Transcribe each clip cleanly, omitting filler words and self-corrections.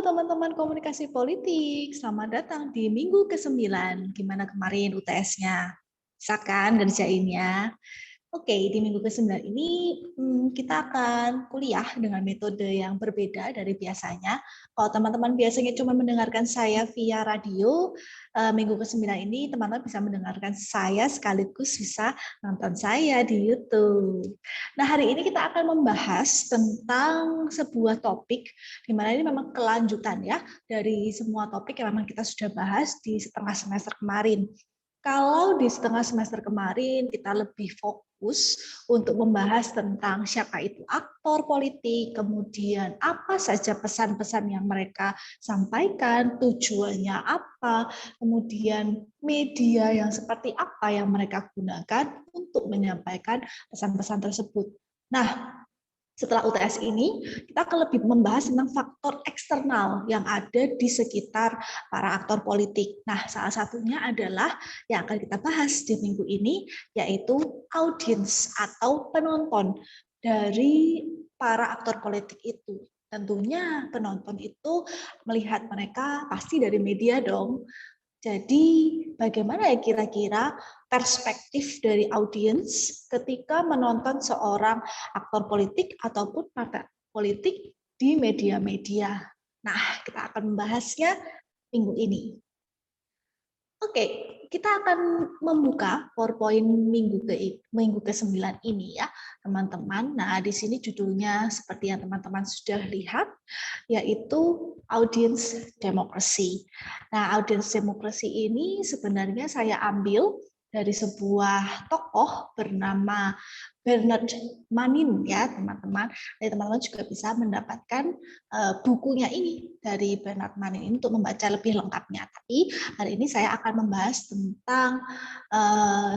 teman-teman komunikasi politik, selamat datang di minggu ke-9. Gimana kemarin UTS-nya? Bisa kan ngerjainnya? Oke, di minggu ke-9 ini kita akan kuliah dengan metode yang berbeda dari biasanya. Kalau teman-teman biasanya cuma mendengarkan saya via radio, minggu ke-9 ini teman-teman bisa mendengarkan saya sekaligus bisa nonton saya di YouTube. Nah, hari ini kita akan membahas tentang sebuah topik, di mana ini memang kelanjutan ya dari semua topik yang memang kita sudah bahas di setengah semester kemarin. Kalau di setengah semester kemarin kita lebih fokus untuk membahas tentang siapa itu aktor politik, kemudian apa saja pesan-pesan yang mereka sampaikan, tujuannya apa, kemudian media yang seperti apa yang mereka gunakan untuk menyampaikan pesan-pesan tersebut. Nah, setelah UTS ini, kita akan lebih membahas tentang faktor eksternal yang ada di sekitar para aktor politik. Nah, salah satunya adalah yang akan kita bahas di minggu ini, yaitu audiens atau penonton dari para aktor politik itu. Tentunya penonton itu melihat mereka pasti dari media dong. Jadi bagaimana ya kira-kira perspektif dari audiens ketika menonton seorang aktor politik ataupun partai politik di media-media. Nah, kita akan membahasnya minggu ini. Oke, kita akan membuka PowerPoint minggu ke-9 ini ya, teman-teman. Nah, di sini judulnya seperti yang teman-teman sudah lihat, yaitu audience democracy. Nah, audience democracy ini sebenarnya saya ambil dari sebuah tokoh bernama Bernard Manin ya, teman-teman. Jadi teman-teman juga bisa mendapatkan bukunya ini dari Bernard Manin ini untuk membaca lebih lengkapnya. Tapi hari ini saya akan membahas tentang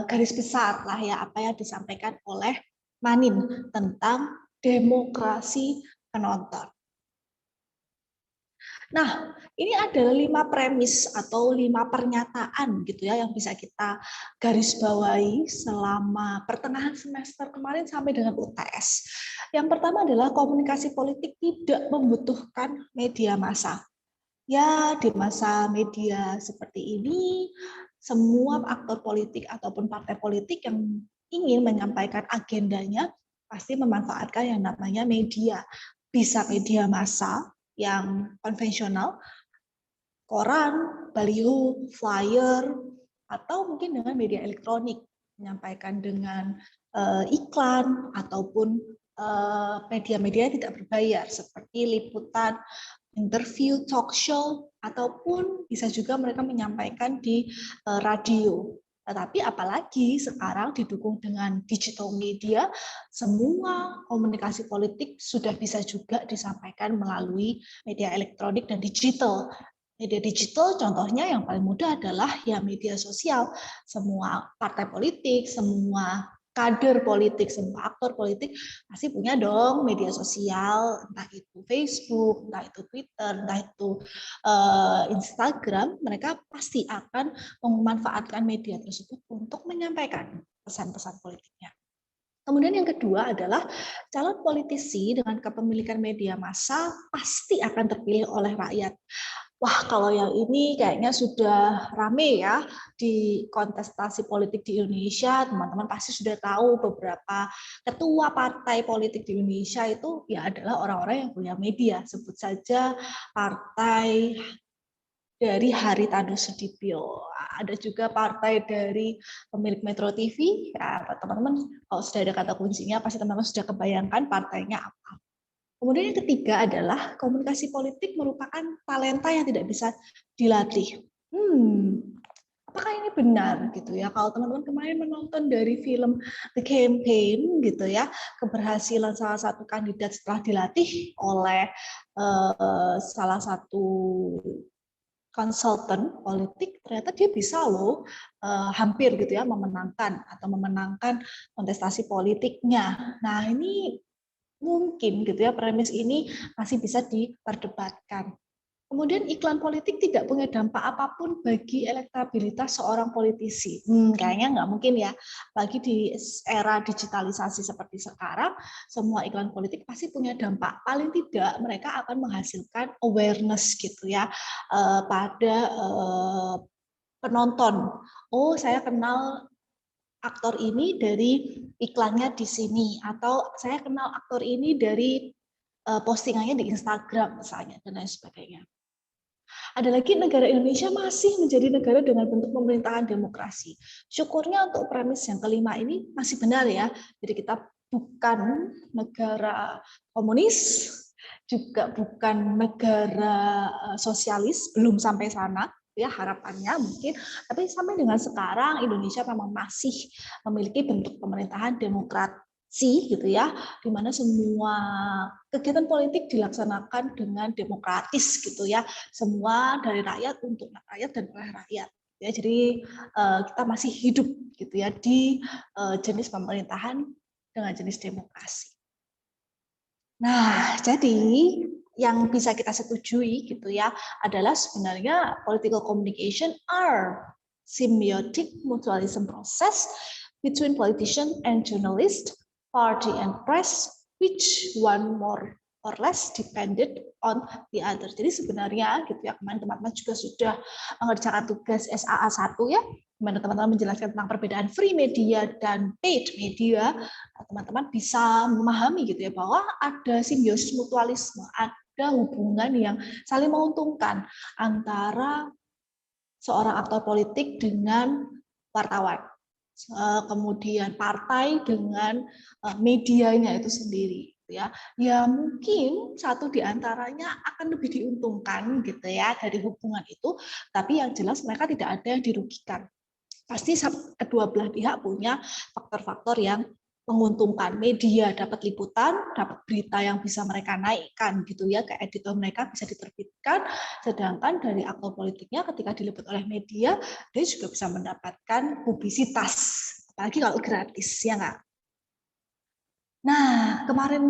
garis besar lah ya apa yang disampaikan oleh Manin tentang demokrasi penonton. Nah, ini adalah 5 premis atau 5 pernyataan gitu ya yang bisa kita garis bawahi selama pertengahan semester kemarin sampai dengan UTS. Yang pertama adalah komunikasi politik tidak membutuhkan media massa. Ya, di masa media seperti ini, semua aktor politik ataupun partai politik yang ingin menyampaikan agendanya pasti memanfaatkan yang namanya media. Bisa media massa yang konvensional, koran, baliho, flyer, atau mungkin dengan media elektronik, menyampaikan dengan iklan ataupun media-media tidak berbayar seperti liputan, interview, talk show, ataupun bisa juga mereka menyampaikan di radio. Tetapi apalagi sekarang didukung dengan digital media, semua komunikasi politik sudah bisa juga disampaikan melalui media elektronik dan digital. Media digital contohnya yang paling mudah adalah ya media sosial. Semua partai politik, semua kader politik, semua aktor politik pasti punya dong media sosial, entah itu Facebook, entah itu Twitter, entah itu Instagram, mereka pasti akan memanfaatkan media tersebut untuk menyampaikan pesan-pesan politiknya. Kemudian yang kedua adalah calon politisi dengan kepemilikan media massa pasti akan terpilih oleh rakyat. Wah, kalau yang ini kayaknya sudah rame ya di kontestasi politik di Indonesia. Teman-teman pasti sudah tahu beberapa ketua partai politik di Indonesia itu ya adalah orang-orang yang punya media. Sebut saja partai dari Haritanu Sudibyo. Ada juga partai dari pemilik Metro TV. Ya, teman-teman kalau sudah ada kata kuncinya pasti teman-teman sudah kebayangkan partainya apa. Kemudian yang ketiga adalah komunikasi politik merupakan talenta yang tidak bisa dilatih. Apakah ini benar gitu ya? Kalau teman-teman kemarin menonton dari film The Campaign gitu ya, keberhasilan salah satu kandidat setelah dilatih oleh salah satu konsultan politik, ternyata dia bisa loh hampir gitu ya memenangkan kontestasi politiknya. Nah, ini mungkin gitu ya premis ini masih bisa diperdebatkan. Kemudian iklan politik tidak punya dampak apapun bagi elektabilitas seorang politisi. Kayaknya nggak mungkin ya. Bagi di era digitalisasi seperti sekarang, semua iklan politik pasti punya dampak. Paling tidak mereka akan menghasilkan awareness gitu ya pada penonton. Oh, saya kenal aktor ini dari iklannya di sini, atau saya kenal aktor ini dari postingannya di Instagram misalnya, dan lain sebagainya. Ada lagi, negara Indonesia masih menjadi negara dengan bentuk pemerintahan demokrasi. Syukurnya untuk premis yang kelima ini masih benar ya. Jadi kita bukan negara komunis, juga bukan negara sosialis, belum sampai sana ya harapannya mungkin, tapi sampai dengan sekarang Indonesia memang masih memiliki bentuk pemerintahan demokrasi gitu ya, di mana semua kegiatan politik dilaksanakan dengan demokratis gitu ya, semua dari rakyat untuk rakyat dan oleh rakyat ya. Jadi kita masih hidup gitu ya di jenis pemerintahan dengan jenis demokrasi. Nah, jadi yang bisa kita setujui gitu ya adalah sebenarnya political communication are symbiotic mutualism process between politician and journalist, party and press, which one more or less dependent on the other. Jadi sebenarnya gitu ya, kemarin teman-teman juga sudah mengerjakan tugas SAA 1 ya, di mana teman-teman menjelaskan tentang perbedaan free media dan paid media. Teman-teman bisa memahami gitu ya bahwa ada simbiosis mutualisme, ada hubungan yang saling menguntungkan antara seorang aktor politik dengan wartawan, kemudian partai dengan medianya itu sendiri. Ya mungkin satu di antaranya akan lebih diuntungkan gitu ya dari hubungan itu, tapi yang jelas mereka tidak ada yang dirugikan. Pasti kedua belah pihak punya faktor-faktor yang menguntungkan. Media dapat liputan, dapat berita yang bisa mereka naikkan gitu ya ke editor mereka, bisa diterbitkan, sedangkan dari aktor politiknya ketika diliput oleh media dia juga bisa mendapatkan publisitas, apalagi kalau gratis ya nggak. Nah, kemarin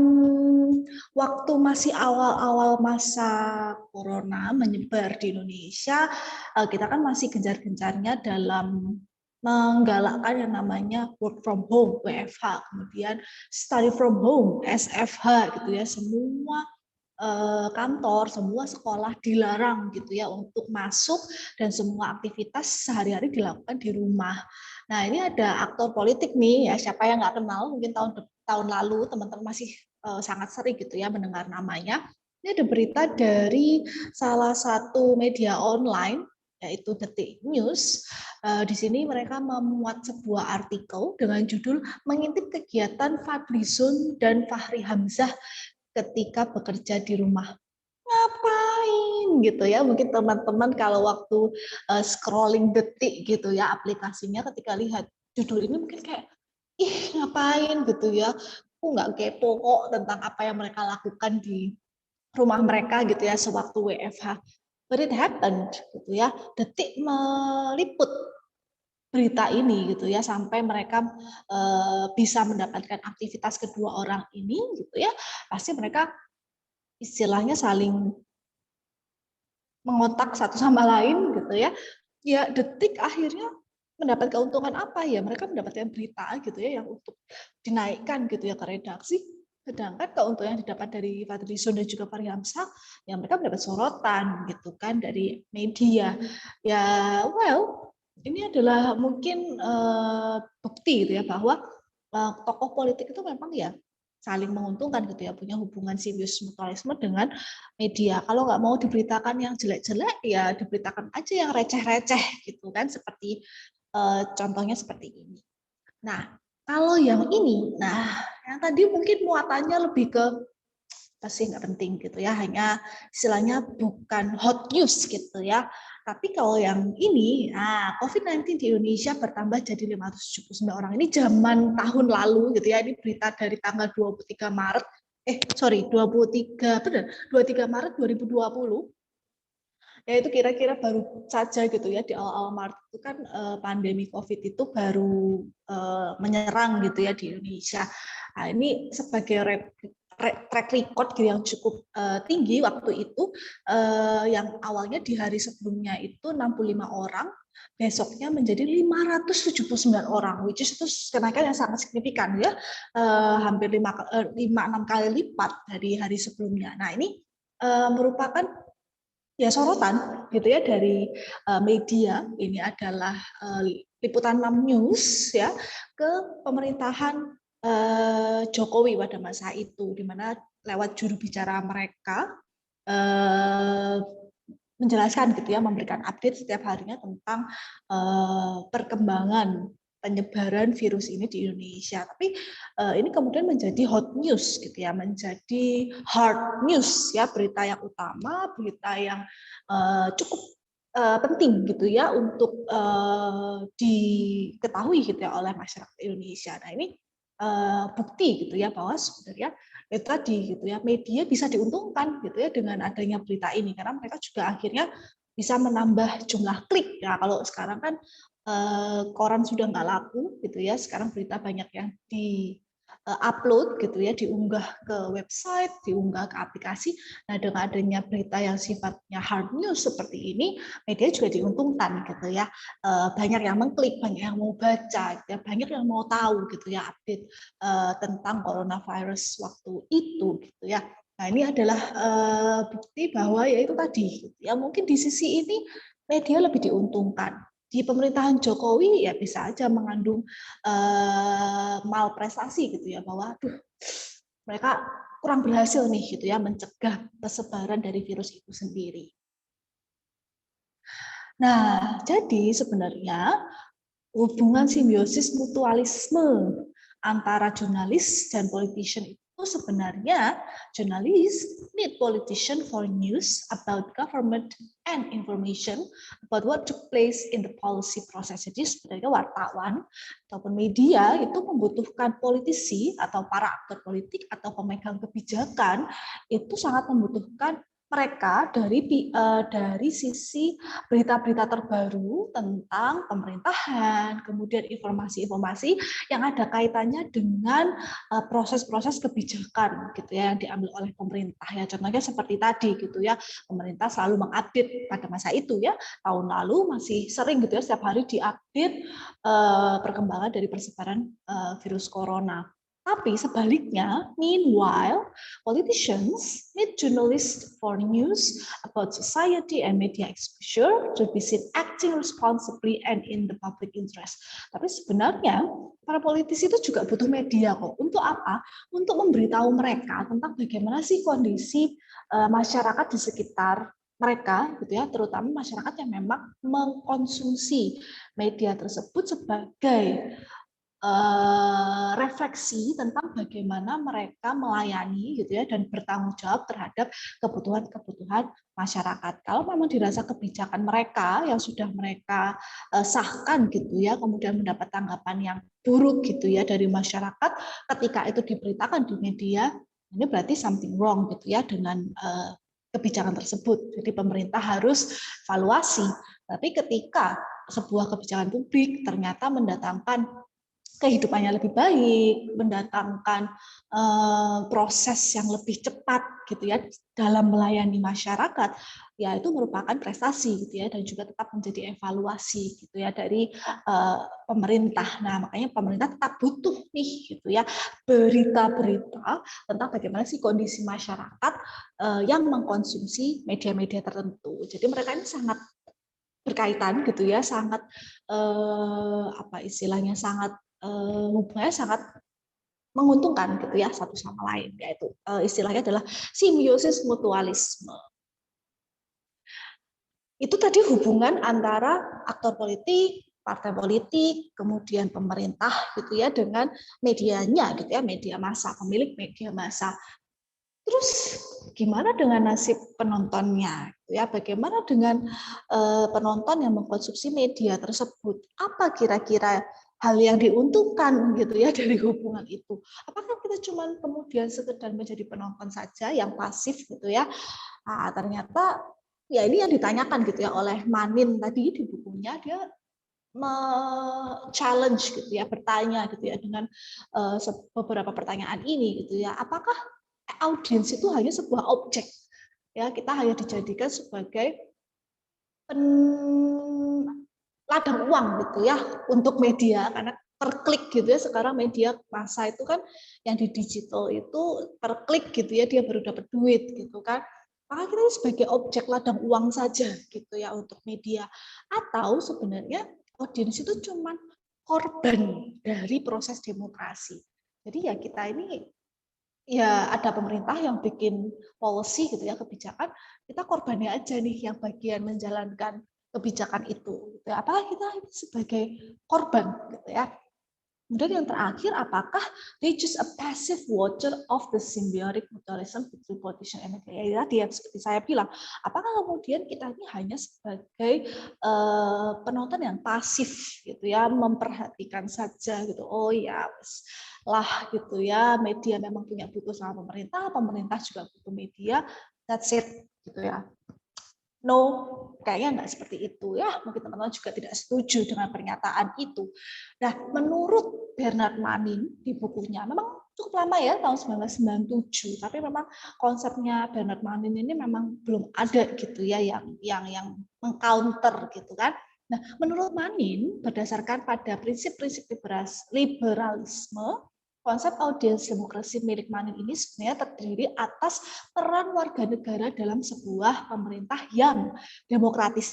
waktu masih awal-awal masa corona menyebar di Indonesia, kita kan masih gencar-gencarnya dalam menggalakkan yang namanya work from home, WFH, kemudian study from home, SFH gitu ya. Semua kantor, semua sekolah dilarang gitu ya untuk masuk dan semua aktivitas sehari-hari dilakukan di rumah. Nah, ini ada aktor politik nih ya, siapa yang nggak kenal, mungkin tahun lalu teman-teman masih sangat sering gitu ya mendengar namanya. Ini ada berita dari salah satu media online yaitu Detik News. Di sini mereka memuat sebuah artikel dengan judul mengintip kegiatan Fadlizon dan Fahri Hamzah ketika bekerja di rumah. Ngapain gitu ya, mungkin teman-teman kalau waktu scrolling Detik gitu ya aplikasinya, ketika lihat judul ini mungkin kayak ih ngapain gitu ya, aku nggak kepo kok tentang apa yang mereka lakukan di rumah mereka gitu ya sewaktu WFH. But it happened gitu ya. Detik meliput berita ini gitu ya sampai mereka bisa mendapatkan aktivitas kedua orang ini gitu ya. Pasti mereka istilahnya saling mengontak satu sama lain gitu ya. Ya Detik akhirnya mendapat keuntungan apa ya? Mereka mendapatkan berita gitu ya yang untuk dinaikkan gitu ya ke redaksi. Sedangkan keuntungan yang didapat dari Fadlizon dan juga Fahri Hamzah, yang mereka mendapat sorotan gitu kan dari media. Ya well, ini adalah mungkin bukti gitu ya bahwa tokoh politik itu memang ya saling menguntungkan gitu ya, punya hubungan simbiosis mutualisme dengan media. Kalau nggak mau diberitakan yang jelek-jelek, ya diberitakan aja yang receh-receh gitu kan, seperti contohnya seperti ini. Nah, kalau yang ini, yang tadi mungkin muatannya lebih ke pasti nggak penting gitu ya, hanya istilahnya bukan hot news gitu ya. Tapi kalau yang ini, COVID-19 di Indonesia bertambah jadi 579 orang. Ini zaman tahun lalu gitu ya. Ini berita dari tanggal 23 Maret, 23 Maret 2020. Ya itu kira-kira baru saja gitu ya, di awal-awal Maret itu kan pandemi COVID itu baru menyerang gitu ya di Indonesia. Nah, ini sebagai track record gitu yang cukup tinggi waktu itu, yang awalnya di hari sebelumnya itu 65 orang, besoknya menjadi 579 orang, which is itu kenaikan yang sangat signifikan ya, hampir 5-6 kali lipat dari hari sebelumnya. Nah ini merupakan ya sorotan gitu ya dari media. Ini adalah liputan 6 News ya ke pemerintahan Jokowi pada masa itu, di mana lewat juru bicara mereka menjelaskan gitu ya, memberikan update setiap harinya tentang perkembangan penyebaran virus ini di Indonesia. Tapi ini kemudian menjadi hot news gitu ya, menjadi hard news ya, berita yang utama, berita yang cukup penting gitu ya untuk diketahui gitu ya oleh masyarakat Indonesia. Nah ini bukti gitu ya bahwa sebenarnya itu tadi gitu ya, media bisa diuntungkan gitu ya dengan adanya berita ini, karena mereka juga akhirnya bisa menambah jumlah klik. Ya kalau sekarang kan koran sudah nggak laku gitu ya, sekarang berita banyak yang di upload gitu ya, diunggah ke website, diunggah ke aplikasi. Nah dengan adanya berita yang sifatnya hard news seperti ini, media juga diuntungkan gitu ya, banyak yang mengklik, banyak yang mau baca, ya banyak yang mau tahu gitu ya update tentang coronavirus waktu itu gitu ya. Nah ini adalah bukti bahwa ya itu tadi gitu ya, mungkin di sisi ini media lebih diuntungkan. Di pemerintahan Jokowi ya bisa aja mengandung malprestasi gitu ya, bahwa aduh mereka kurang berhasil nih gitu ya mencegah persebaran dari virus itu sendiri. Nah, jadi sebenarnya hubungan simbiosis mutualisme antara jurnalis dan politician itu sebenarnya jurnalis need politician for news about government and information about what took place in the policy process. Jadi sebenarnya wartawan ataupun media itu membutuhkan politisi atau para aktor politik atau pemegang kebijakan, itu sangat membutuhkan mereka dari sisi berita-berita terbaru tentang pemerintahan, kemudian informasi-informasi yang ada kaitannya dengan proses-proses kebijakan gitu ya yang diambil oleh pemerintah ya. Contohnya seperti tadi gitu ya, pemerintah selalu mengupdate pada masa itu ya. Tahun lalu masih sering gitu ya setiap hari diupdate perkembangan dari persebaran virus corona. Tapi sebaliknya, meanwhile, politicians need journalists for news about society and media exposure to be seen acting responsibly and in the public interest. Tapi sebenarnya para politisi itu juga butuh media kok. Untuk apa? Untuk memberitahu mereka tentang bagaimana sih kondisi masyarakat di sekitar mereka, gitu ya, terutama masyarakat yang memang mengkonsumsi media tersebut sebagai refleksi tentang bagaimana mereka melayani gitu ya dan bertanggung jawab terhadap kebutuhan-kebutuhan masyarakat. Kalau memang dirasa kebijakan mereka yang sudah mereka sahkan gitu ya, kemudian mendapat tanggapan yang buruk gitu ya dari masyarakat, ketika itu diberitakan di media, ini berarti something wrong gitu ya dengan kebijakan tersebut. Jadi pemerintah harus evaluasi. Tapi ketika sebuah kebijakan publik ternyata mendatangkan kehidupannya lebih baik, mendatangkan proses yang lebih cepat gitu ya dalam melayani masyarakat, ya itu merupakan prestasi gitu ya, dan juga tetap menjadi evaluasi gitu ya dari pemerintah. Nah makanya pemerintah tetap butuh nih gitu ya berita-berita tentang bagaimana sih kondisi masyarakat yang mengkonsumsi media-media tertentu. Jadi mereka ini sangat berkaitan gitu ya, sangat apa istilahnya, sangat hubungannya sangat menguntungkan gitu ya satu sama lain, yaitu istilahnya adalah simbiosis mutualisme. Itu tadi hubungan antara aktor politik, partai politik, kemudian pemerintah gitu ya dengan medianya gitu ya, media massa, pemilik media massa. Terus gimana dengan nasib penontonnya? Ya, bagaimana dengan penonton yang mengkonsumsi media tersebut? Apa kira-kira hal yang diuntungkan gitu ya dari hubungan itu? Apakah kita cuma kemudian sekedar menjadi penonton saja yang pasif gitu ya? Nah, ternyata ya ini yang ditanyakan gitu ya oleh Manin tadi di bukunya, dia challenge gitu ya, bertanya gitu ya dengan beberapa pertanyaan ini gitu ya. Apakah audiens itu hanya sebuah objek. Ya, kita hanya dijadikan sebagai ladang uang gitu ya untuk media, karena per klik gitu ya, sekarang media massa itu kan yang di digital itu per klik gitu ya dia baru dapat duit gitu kan. Maka kita sebagai objek ladang uang saja gitu ya untuk media. Atau sebenarnya audiens itu cuma korban dari proses demokrasi. Jadi ya kita ini ya ada pemerintah yang bikin policy gitu ya, kebijakan, kita korbannya aja nih yang bagian menjalankan kebijakan itu. Gitu ya. Apakah kita sebagai korban gitu ya. Kemudian yang terakhir, apakah they just a passive watcher of the symbiotic mutualism between politician and media? Ya, tadi yang seperti saya bilang, apakah kemudian kita ini hanya sebagai penonton yang pasif gitu ya, memperhatikan saja gitu. Oh ya, lah gitu ya, media memang punya butuh sama pemerintah, pemerintah juga butuh media, that's it gitu ya. No, kayaknya nggak seperti itu ya. Mungkin teman-teman juga tidak setuju dengan pernyataan itu. Nah, menurut Bernard Manin di bukunya, memang cukup lama ya, tahun 1997, tapi memang konsepnya Bernard Manin ini memang belum ada gitu ya yang mengcounter gitu kan. Nah, menurut Manin, berdasarkan pada prinsip-prinsip liberalisme, konsep audiens demokrasi milik Manin ini sebenarnya terdiri atas peran warga negara dalam sebuah pemerintah yang demokratis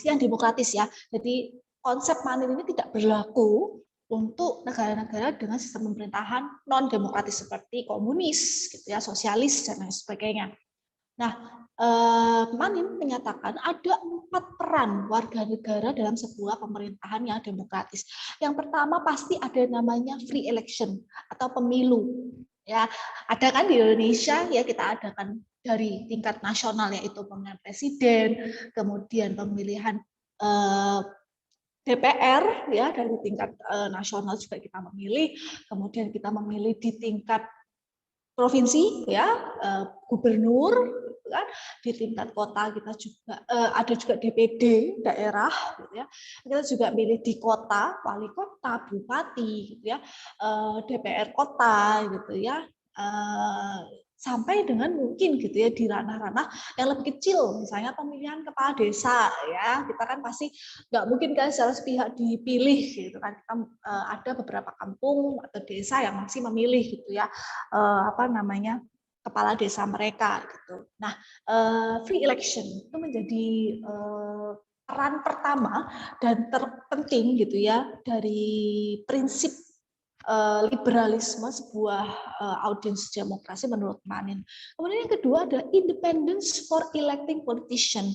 ya. Jadi konsep Manin ini tidak berlaku untuk negara-negara dengan sistem pemerintahan non demokratis seperti komunis, gitu ya, sosialis dan lain sebagainya. Nah, Manin menyatakan ada 4 peran warga negara dalam sebuah pemerintahan yang demokratis. Yang pertama pasti ada namanya free election atau pemilu. Ya, ada kan di Indonesia ya, kita adakan dari tingkat nasional yaitu pemilihan presiden, kemudian pemilihan DPR ya dari tingkat nasional juga kita memilih, kemudian kita memilih di tingkat provinsi ya, gubernur gitu kan, di tingkat kota kita juga ada juga DPD daerah gitu ya, kita juga milih di kota, wali kota, bupati gitu ya, DPR kota gitu ya, sampai dengan mungkin gitu ya di ranah-ranah yang lebih kecil, misalnya pemilihan kepala desa ya, kita kan pasti nggak mungkin kan secara sepihak dipilih gitu kan, kita ada beberapa kampung atau desa yang masih memilih gitu ya, apa namanya, kepala desa mereka gitu. Nah, free election itu menjadi peran pertama dan terpenting gitu ya dari prinsip liberalisme sebuah audiens demokrasi menurut Manin. Kemudian yang kedua ada independence for electing politician.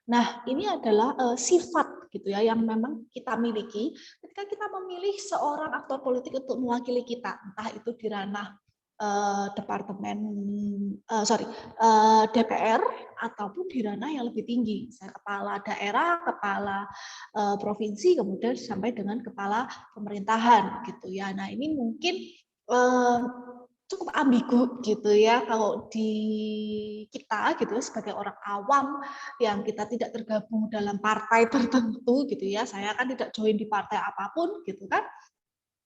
Nah, ini adalah sifat gitu ya yang memang kita miliki ketika kita memilih seorang aktor politik untuk mewakili kita, entah itu di ranah DPR ataupun di ranah yang lebih tinggi, misalnya kepala daerah, kepala provinsi, kemudian sampai dengan kepala pemerintahan gitu ya. Nah, ini mungkin cukup ambigu gitu ya kalau di kita gitu sebagai orang awam yang kita tidak tergabung dalam partai tertentu gitu ya. Saya kan tidak join di partai apapun gitu kan.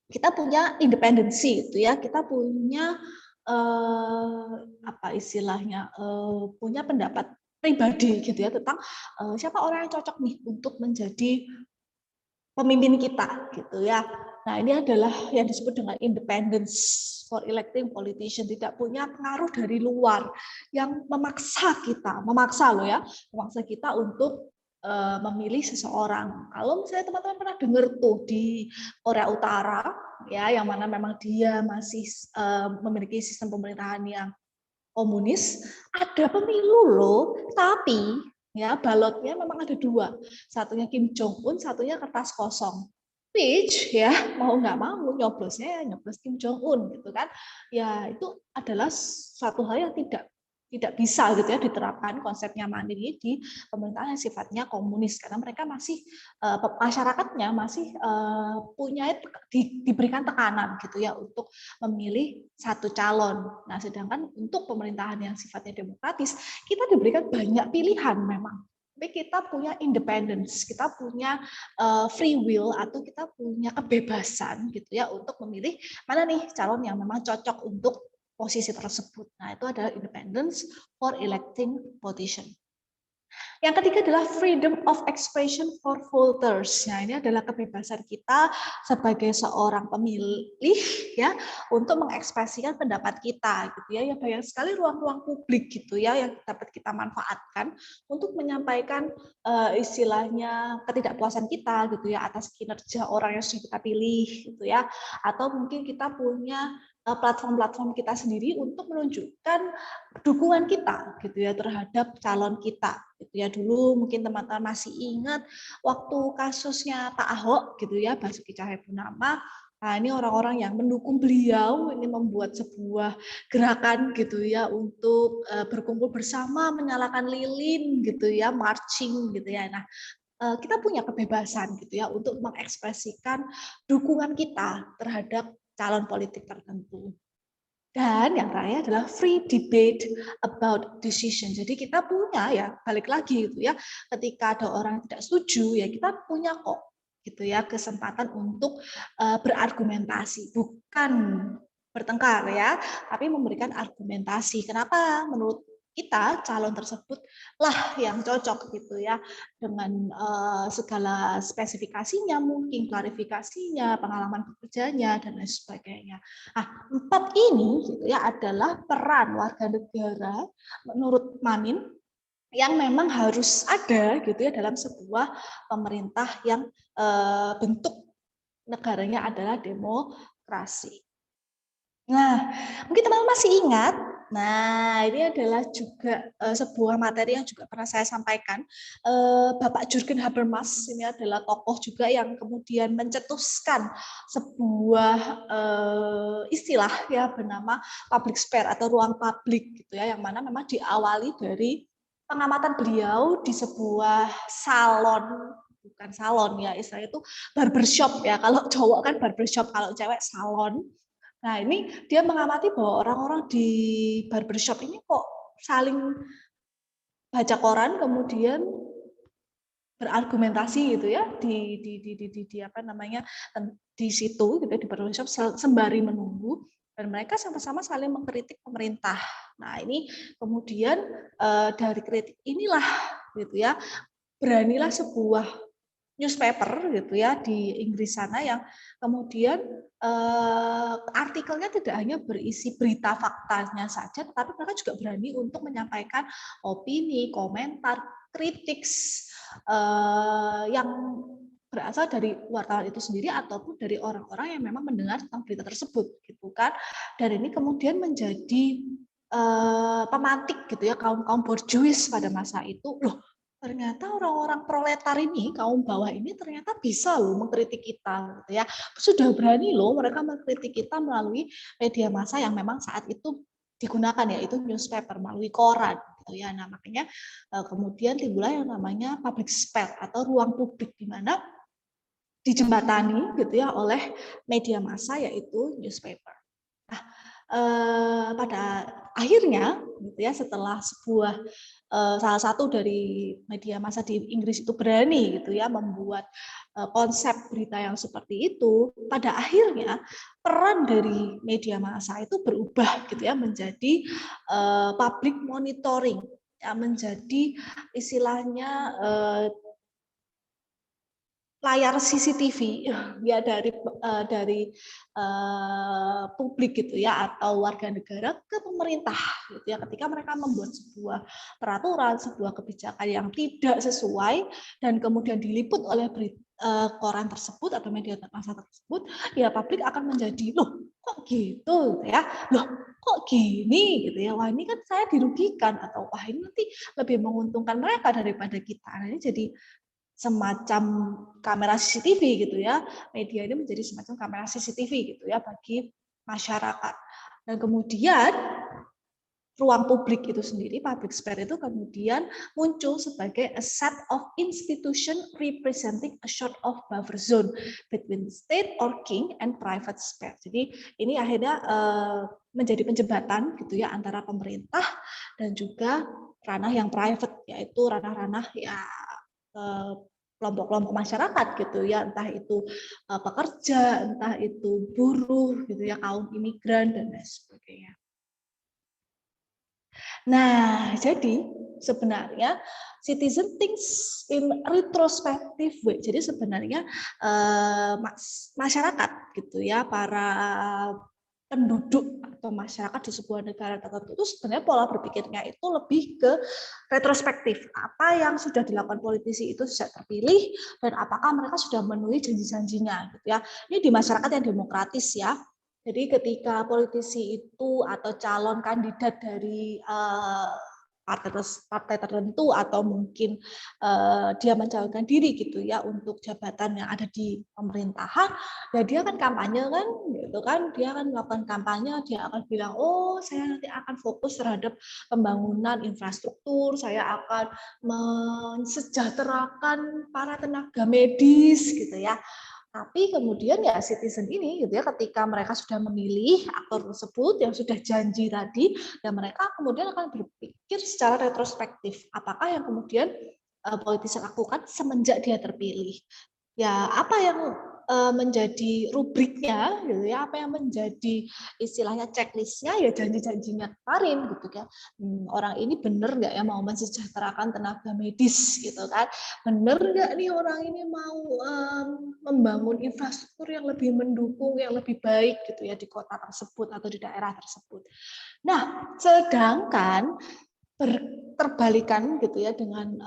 Kita punya independensi gitu ya, kita punya apa istilahnya, punya pendapat pribadi gitu ya tentang siapa orang yang cocok nih untuk menjadi pemimpin kita gitu ya. Nah, ini adalah yang disebut dengan independence for electing politician, tidak punya pengaruh dari luar yang memaksa kita untuk memilih seseorang. Kalau misalnya teman-teman pernah dengar tuh di Korea Utara ya, yang mana memang dia masih memiliki sistem pemerintahan yang komunis, ada pemilu loh, tapi ya balotnya memang ada 2, satunya Kim Jong Un, satunya kertas kosong. Which ya mau nggak mau nyoblosnya nyoblos Kim Jong Un gitu kan, ya itu adalah suatu hal yang tidak bisa gitu ya diterapkan konsepnya Manin ini di pemerintahan yang sifatnya komunis, karena mereka masih masyarakatnya masih punya diberikan tekanan gitu ya untuk memilih satu calon. Nah, sedangkan untuk pemerintahan yang sifatnya demokratis kita diberikan banyak pilihan memang, tapi kita punya independence, kita punya free will atau kita punya kebebasan gitu ya untuk memilih mana nih calon yang memang cocok untuk posisi tersebut. Nah, itu adalah independence for electing position. Yang ketiga adalah freedom of expression for voters. Nah, ini adalah kebebasan kita sebagai seorang pemilih ya untuk mengekspresikan pendapat kita gitu ya. Ya banyak sekali ruang-ruang publik gitu ya yang dapat kita manfaatkan untuk menyampaikan istilahnya ketidakpuasan kita gitu ya atas kinerja orang yang sudah kita pilih gitu ya. Atau mungkin kita punya platform-platform kita sendiri untuk menunjukkan dukungan kita gitu ya terhadap calon kita gitu ya. Dulu mungkin teman-teman masih ingat waktu kasusnya Pak Ahok gitu ya, Basuki Cahayapurnama. Nah, ini orang-orang yang mendukung beliau ini membuat sebuah gerakan gitu ya untuk berkumpul bersama menyalakan lilin gitu ya, marching gitu ya. Nah, kita punya kebebasan gitu ya untuk mengekspresikan dukungan kita terhadap calon politik tertentu. Dan yang terakhir adalah free debate about decision. Jadi kita punya ya, balik lagi gitu ya, ketika ada orang yang tidak setuju ya kita punya kok gitu ya kesempatan untuk berargumentasi, bukan bertengkar ya, tapi memberikan argumentasi. Kenapa menurut kita calon tersebut lah yang cocok gitu ya dengan segala spesifikasinya, mungkin klarifikasinya, pengalaman bekerjanya dan lain sebagainya. Nah, 4 ini gitu ya adalah peran warga negara menurut Manin yang memang harus ada gitu ya dalam sebuah pemerintah yang bentuk negaranya adalah demokrasi. Nah, mungkin teman-teman masih ingat. Nah, ini adalah juga sebuah materi yang juga pernah saya sampaikan. Bapak Jürgen Habermas ini adalah tokoh juga yang kemudian mencetuskan sebuah istilah ya bernama public sphere atau ruang publik gitu ya, yang mana memang diawali dari pengamatan beliau di sebuah salon, bukan salon ya, istilahnya itu barbershop ya. Kalau cowok kan barbershop, kalau cewek salon. Nah, ini dia mengamati bahwa orang-orang di barbershop ini kok saling baca koran kemudian berargumentasi gitu ya di apa namanya di situ gitu di barbershop sembari menunggu dan mereka sama-sama saling mengkritik pemerintah. Nah, ini kemudian dari kritik inilah gitu ya beranilah sebuah newspaper gitu ya di Inggris sana yang kemudian artikelnya tidak hanya berisi berita faktanya saja, tetapi mereka juga berani untuk menyampaikan opini, komentar, kritik yang berasal dari wartawan itu sendiri ataupun dari orang-orang yang memang mendengar tentang berita tersebut, gitu kan? Dan ini kemudian menjadi pemantik gitu ya kaum borjuis pada masa itu. Loh, ternyata orang-orang proletar ini, kaum bawah ini ternyata bisa loh mengkritik kita gitu ya. Sudah berani loh mereka mengkritik kita melalui media massa yang memang saat itu digunakan yaitu newspaper melalui koran gitu ya. Nah, makanya kemudian timbullah yang namanya public sphere atau ruang publik di mana dijembatani gitu ya oleh media massa yaitu newspaper. Nah, pada akhirnya gitu ya setelah sebuah salah satu dari media massa di Inggris itu berani gitu ya membuat konsep berita yang seperti itu, pada akhirnya peran dari media massa itu berubah gitu ya menjadi public monitoring, ya menjadi istilahnya layar CCTV ya dari publik gitu ya atau warga negara ke pemerintah gitu ya ketika mereka membuat sebuah peraturan, sebuah kebijakan yang tidak sesuai dan kemudian diliput oleh koran tersebut atau media massa tersebut, ya publik akan menjadi loh kok gitu ya, loh kok gini gitu ya, wah ini kan saya dirugikan atau wah ini nanti lebih menguntungkan mereka daripada kita. Nah, ini jadi semacam kamera CCTV gitu ya. Media ini menjadi semacam kamera CCTV gitu ya bagi masyarakat. Dan kemudian ruang publik itu sendiri, public sphere itu kemudian muncul sebagai a set of institution representing a sort of buffer zone between state or king and private sphere. Jadi ini akhirnya menjadi penjembatan gitu ya antara pemerintah dan juga ranah yang private, yaitu ranah-ranah ya kelompok-kelompok masyarakat gitu ya, entah itu pekerja, entah itu buruh gitu ya, kaum imigran dan lain sebagainya. Nah, jadi sebenarnya citizen thinks in retrospective way. Jadi sebenarnya masyarakat gitu ya, para penduduk atau masyarakat di sebuah negara tertentu itu sebenarnya pola berpikirnya itu lebih ke retrospektif. Apa yang sudah dilakukan politisi itu sejak terpilih dan apakah mereka sudah memenuhi janji-janjinya gitu ya. Ini di masyarakat yang demokratis ya. Jadi ketika politisi itu atau calon kandidat dari partai tertentu atau mungkin dia mencalonkan diri gitu ya untuk jabatan yang ada di pemerintahan, ya dia kan kampanye kan, gitu kan, dia akan melakukan kampanye, dia akan bilang, oh saya nanti akan fokus terhadap pembangunan infrastruktur, saya akan mensejahterakan para tenaga medis gitu ya. Tapi kemudian ya citizen ini gitu ya ketika mereka sudah memilih aktor tersebut yang sudah janji tadi dan mereka kemudian akan berpikir secara retrospektif apakah yang kemudian politisi lakukan semenjak dia terpilih. Ya, apa yang menjadi rubriknya gitu ya, apa yang menjadi istilahnya checklistnya ya janji-janjinya kemarin gitu kan. Orang ini benar nggak ya mau mensejahterakan tenaga medis gitu kan, benar nggak nih orang ini mau membangun infrastruktur yang lebih mendukung, yang lebih baik gitu ya di kota tersebut atau di daerah tersebut. Nah, sedangkan terbalikan gitu ya dengan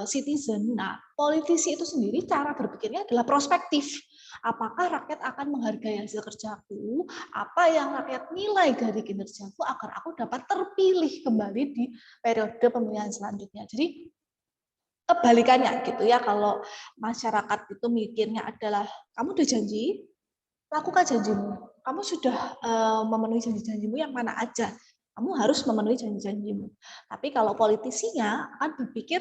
citizen. Nah, politisi itu sendiri cara berpikirnya adalah prospektif. Apakah rakyat akan menghargai hasil kerjaku? Apa yang rakyat nilai dari kinerjaku agar aku dapat terpilih kembali di periode pemilihan selanjutnya. Jadi kebalikannya gitu ya, kalau masyarakat itu mikirnya adalah kamu udah janji, lakukan janjimu. Kamu sudah memenuhi janji-janjimu yang mana aja. Kamu harus memenuhi janji-janjimu. Tapi kalau politisinya akan berpikir,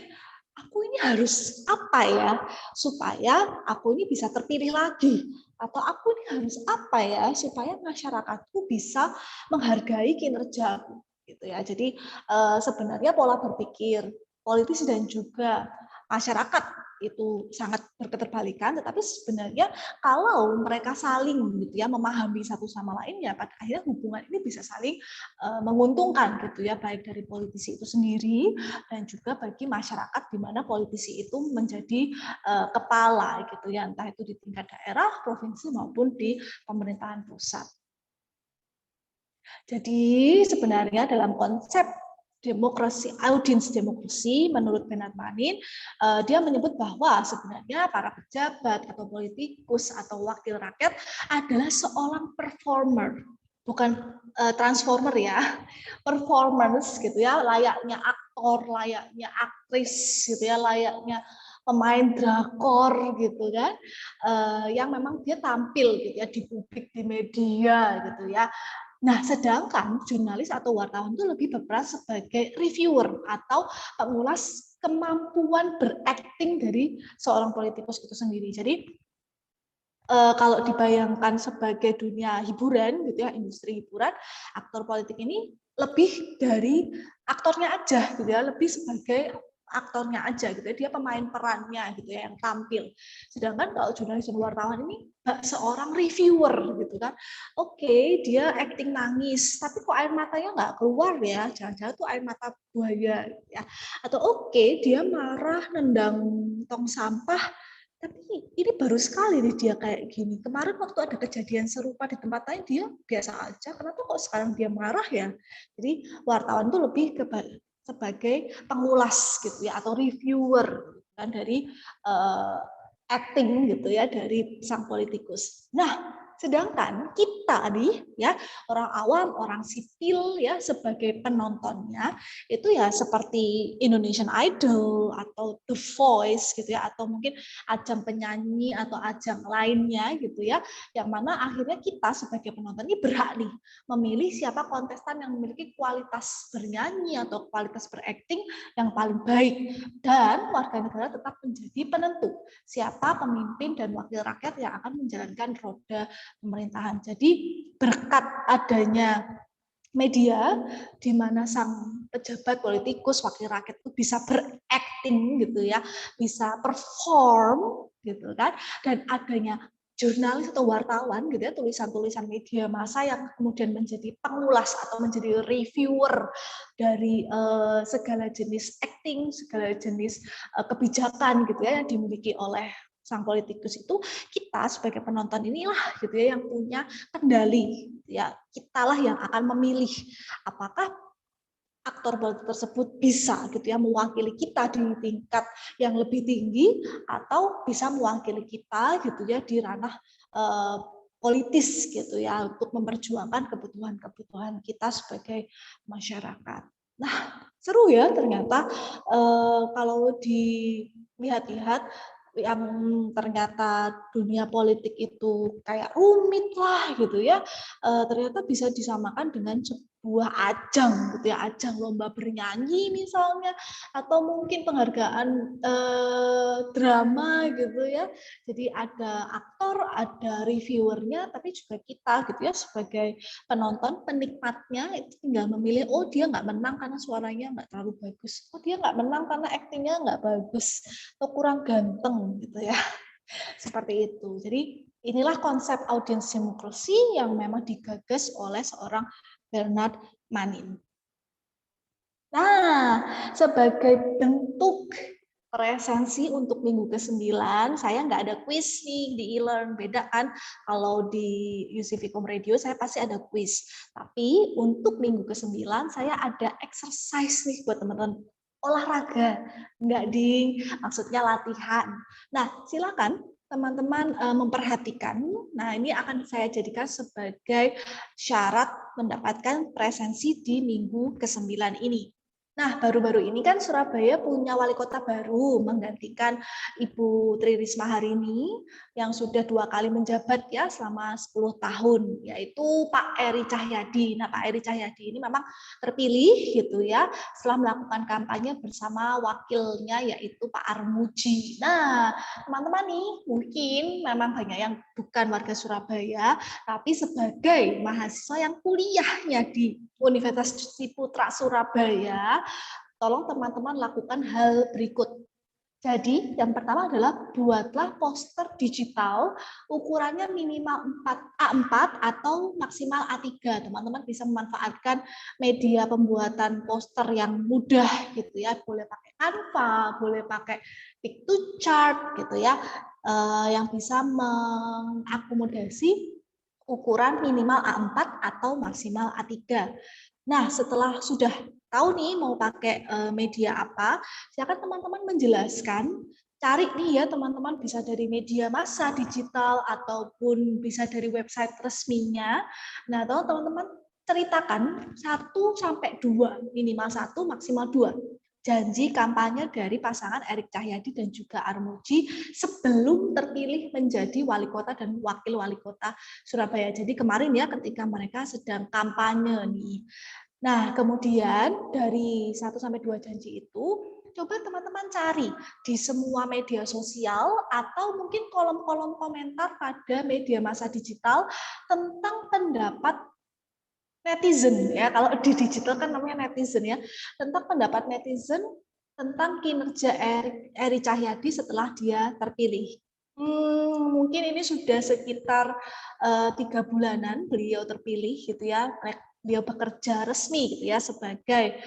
aku ini harus apa ya supaya aku ini bisa terpilih lagi, atau aku ini harus apa ya supaya masyarakatku bisa menghargai kinerjaku gitu ya. Jadi sebenarnya pola berpikir politisi dan juga masyarakat itu sangat berketerbalikan, tetapi sebenarnya kalau mereka saling gitu ya memahami satu sama lain ya pada akhirnya hubungan ini bisa saling menguntungkan gitu ya, baik dari politisi itu sendiri dan juga bagi masyarakat di mana politisi itu menjadi kepala gitu ya, entah itu di tingkat daerah, provinsi maupun di pemerintahan pusat. Jadi sebenarnya dalam konsep demokrasi, audience demokrasi, menurut Bernard Manin, dia menyebut bahwa sebenarnya para pejabat atau politikus atau wakil rakyat adalah seorang performer, bukan transformer ya, performance gitu ya, layaknya aktor, layaknya aktris gitu ya, layaknya pemain drakor gitu kan, yang memang dia tampil gitu ya di publik, di media gitu ya. Nah, sedangkan jurnalis atau wartawan itu lebih berperan sebagai reviewer atau pengulas kemampuan berakting dari seorang politikus itu sendiri. Jadi kalau dibayangkan sebagai dunia hiburan gitu ya, industri hiburan, aktor politik ini lebih dari aktornya aja gitu ya, lebih sebagai aktornya aja gitu ya, dia pemain perannya gitu ya yang tampil. Sedangkan kalau jurnalis dan wartawan ini seorang reviewer gitu kan. Oke, dia acting nangis, tapi kok air matanya nggak keluar ya? Jangan-jangan tuh air mata buaya ya. Atau oke, dia marah nendang tong sampah, tapi ini baru sekali nih dia kayak gini. Kemarin waktu ada kejadian serupa di tempat lain dia biasa aja. Kenapa kok sekarang dia marah ya? Jadi wartawan itu lebih sebagai pengulas gitu ya atau reviewer kan dari acting gitu ya dari sang politikus. Nah, sedangkan kita nih ya orang awam, orang sipil ya sebagai penontonnya itu ya seperti Indonesian Idol atau The Voice gitu ya atau mungkin ajang penyanyi atau ajang lainnya gitu ya yang mana akhirnya kita sebagai penonton ini berhak nih memilih siapa kontestan yang memiliki kualitas bernyanyi atau kualitas berakting yang paling baik dan warga negara tetap menjadi penentu siapa pemimpin dan wakil rakyat yang akan menjalankan roda pemerintahan. Jadi berkat adanya media di mana sang pejabat politikus wakil rakyat itu bisa berakting gitu ya, bisa perform gitu kan, dan adanya jurnalis atau wartawan gitu ya, tulisan-tulisan media massa yang kemudian menjadi pengulas atau menjadi reviewer dari segala jenis acting, segala jenis kebijakan gitu ya yang dimiliki oleh sang politikus itu, kita sebagai penonton inilah gitu ya yang punya kendali gitu ya, kitalah yang akan memilih apakah aktor tersebut bisa gitu ya mewakili kita di tingkat yang lebih tinggi atau bisa mewakili kita gitu ya di ranah politis gitu ya untuk memperjuangkan kebutuhan-kebutuhan kita sebagai masyarakat. Nah, seru ya ternyata kalau dilihat-lihat yang ternyata dunia politik itu kayak rumit lah gitu ya, ternyata bisa disamakan dengan sebuah ajang gitu ya, ajang lomba bernyanyi misalnya, atau mungkin penghargaan drama gitu ya. Jadi ada aktor, ada reviewernya, tapi juga kita gitu ya sebagai penonton, penikmatnya itu tinggal memilih, oh dia nggak menang karena suaranya nggak terlalu bagus, oh dia nggak menang karena aktingnya nggak bagus, atau kurang ganteng gitu ya. Seperti itu. Jadi inilah konsep audience democracy yang memang digagas oleh seorang Bernard Manin. Nah, sebagai bentuk presensi untuk minggu ke-9, saya nggak ada quiz nih di e-learn. Beda kan kalau di UC Vicom Radio saya pasti ada quiz. Tapi untuk minggu ke-9 saya ada exercise nih buat teman-teman. Olahraga, nggak ding, maksudnya latihan. Nah, silakan teman-teman memperhatikan. Nah, ini akan saya jadikan sebagai syarat mendapatkan presensi di minggu ke-9 ini. Nah, baru-baru ini kan Surabaya punya wali kota baru menggantikan Ibu Tri Risma hari ini yang sudah 2 kali menjabat ya selama 10 tahun, yaitu Pak Eri Cahyadi. Nah, Pak Eri Cahyadi ini memang terpilih gitu ya setelah melakukan kampanye bersama wakilnya yaitu Pak Armuji. Nah, teman-teman nih mungkin memang banyak yang bukan warga Surabaya, tapi sebagai mahasiswa yang kuliahnya di Universitas Ciputra Surabaya, tolong teman-teman lakukan hal berikut. Jadi yang pertama adalah buatlah poster digital ukurannya minimal A4 atau maksimal A3. Teman-teman bisa memanfaatkan media pembuatan poster yang mudah gitu ya. Boleh pakai Canva, boleh pakai Pictochart gitu ya. Yang bisa mengakomodasi ukuran minimal A4 atau maksimal A3. Nah, setelah sudah tahu nih mau pakai media apa, silakan teman-teman menjelaskan. Cari nih ya teman-teman, bisa dari media massa digital ataupun bisa dari website resminya. Nah, teman-teman ceritakan 1-2, minimal 1, maksimal 2 janji kampanye dari pasangan Erik Cahyadi dan juga Armuji sebelum terpilih menjadi wali kota dan wakil wali kota Surabaya. Jadi kemarin ya ketika mereka sedang kampanye nih. Nah, kemudian dari 1-2 janji itu, coba teman-teman cari di semua media sosial atau mungkin kolom-kolom komentar pada media massa digital tentang pendapat netizen ya. Kalau di digital kan namanya netizen ya. Tentang pendapat netizen tentang kinerja Eri Cahyadi setelah dia terpilih. Mungkin ini sudah sekitar 3 bulanan beliau terpilih gitu ya. Beliau bekerja resmi gitu ya sebagai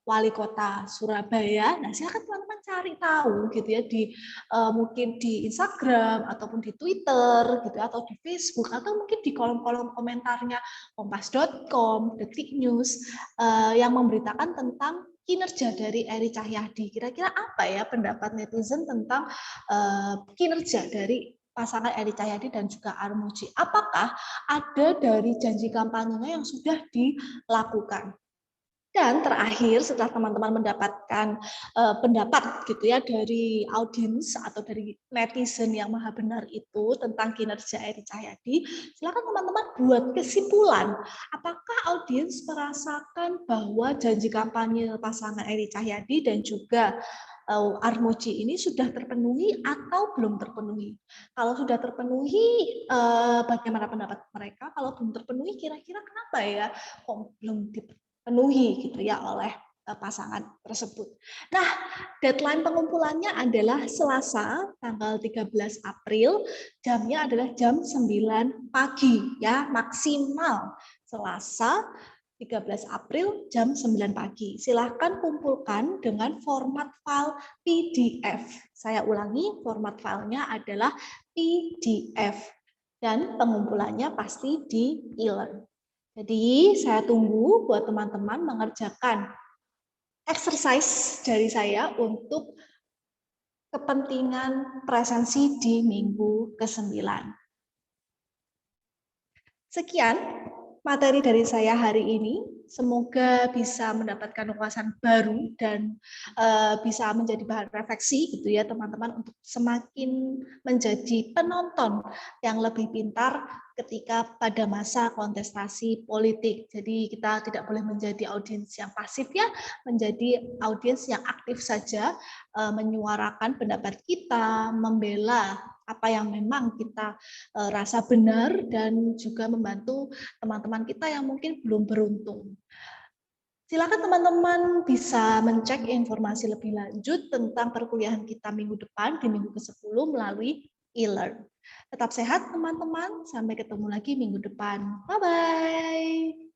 wali kota Surabaya. Nah, silakan teman-teman cari tahu gitu ya di mungkin di Instagram ataupun di Twitter gitu atau di Facebook atau mungkin di kolom-kolom komentarnya kompas.com, Detik News yang memberitakan tentang kinerja dari Eri Cahyadi. Kira-kira apa ya pendapat netizen tentang kinerja dari pasangan Eri Cahyadi dan juga Armuji? Apakah ada dari janji kampanyenya yang sudah dilakukan? Dan terakhir setelah teman-teman mendapatkan pendapat gitu ya dari audiens atau dari netizen yang maha benar itu tentang kinerja Eri Cahyadi, silakan teman-teman buat kesimpulan. Apakah audiens merasakan bahwa janji kampanye pasangan Eri Cahyadi dan juga Armuji ini sudah terpenuhi atau belum terpenuhi? Kalau sudah terpenuhi, bagaimana pendapat mereka? Kalau belum terpenuhi, kira-kira kenapa ya kok belum dipenuhi gitu ya oleh pasangan tersebut. Nah, deadline pengumpulannya adalah Selasa tanggal 13 April, jamnya adalah jam 9 pagi ya, maksimal Selasa 13 April jam 9 pagi. Silahkan kumpulkan dengan format file PDF. Saya ulangi, format filenya adalah PDF. Dan pengumpulannya pasti di e-learn. Jadi saya tunggu buat teman-teman mengerjakan exercise dari saya untuk kepentingan presensi di minggu ke-9. Sekian materi dari saya hari ini. Semoga bisa mendapatkan wawasan baru dan bisa menjadi bahan refleksi gitu ya teman-teman, untuk semakin menjadi penonton yang lebih pintar ketika pada masa kontestasi politik. Jadi kita tidak boleh menjadi audiens yang pasif ya, menjadi audiens yang aktif saja, menyuarakan pendapat kita, membela apa yang memang kita rasa benar, dan juga membantu teman-teman kita yang mungkin belum beruntung. Silakan teman-teman bisa mencek informasi lebih lanjut tentang perkuliahan kita minggu depan di minggu ke-10 melalui e-learn. Tetap sehat teman-teman, sampai ketemu lagi minggu depan. Bye-bye.